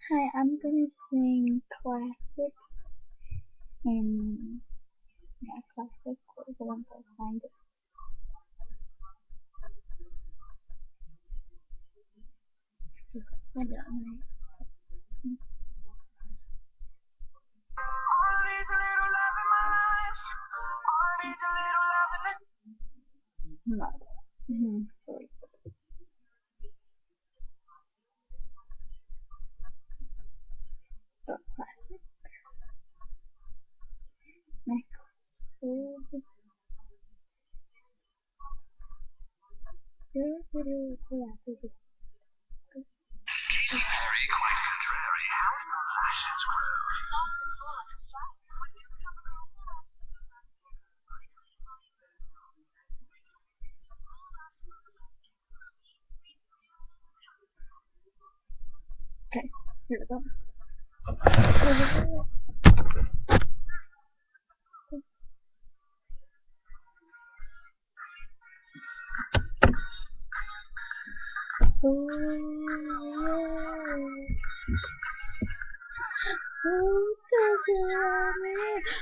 Hi, I'm gonna sing classic and classic was the one I find it. I don't know. No. Sorry. So classic. Next is Harry quite contrary. How do your lashes grow? Okay, here we go.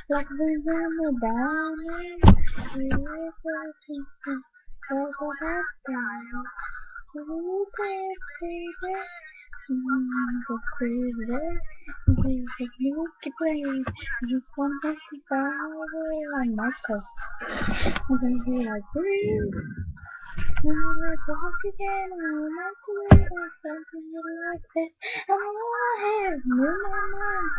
Like the river down the just one happy flower and Michael. And then he like breathe. When I talk again, I like to wait or something like this. I have in my mind.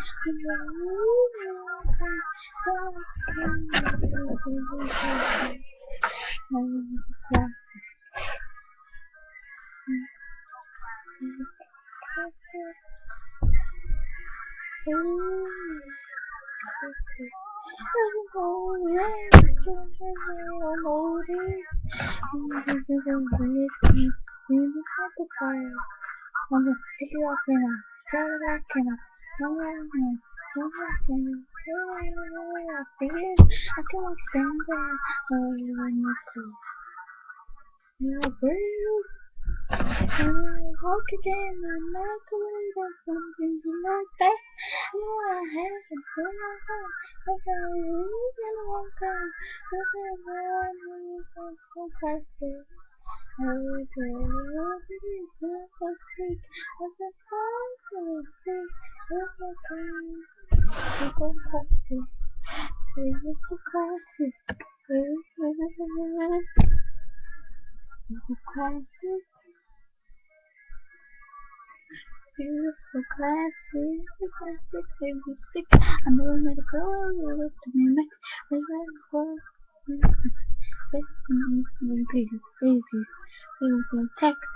I'm gonna pick you up in a Cadillac and a Cadillac and I can like stand there when you cool. You're a brave and I walk again and not to wait or something like that. I have to do my heart. If I lose and walk out, if I run and so fast. I would rather be so sweet as a fossil seed with a kind of classic. It's a classic. It's a classic. Beautiful classic. Classic. Baby stick. I'm doing it girl. You look to me next. As I go. Pages. Pages. Pages. Text.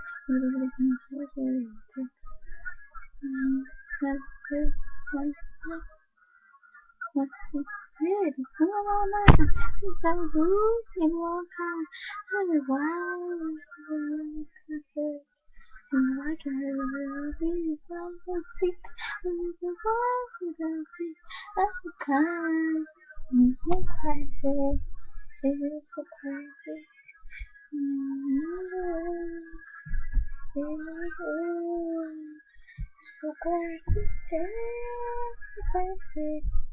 So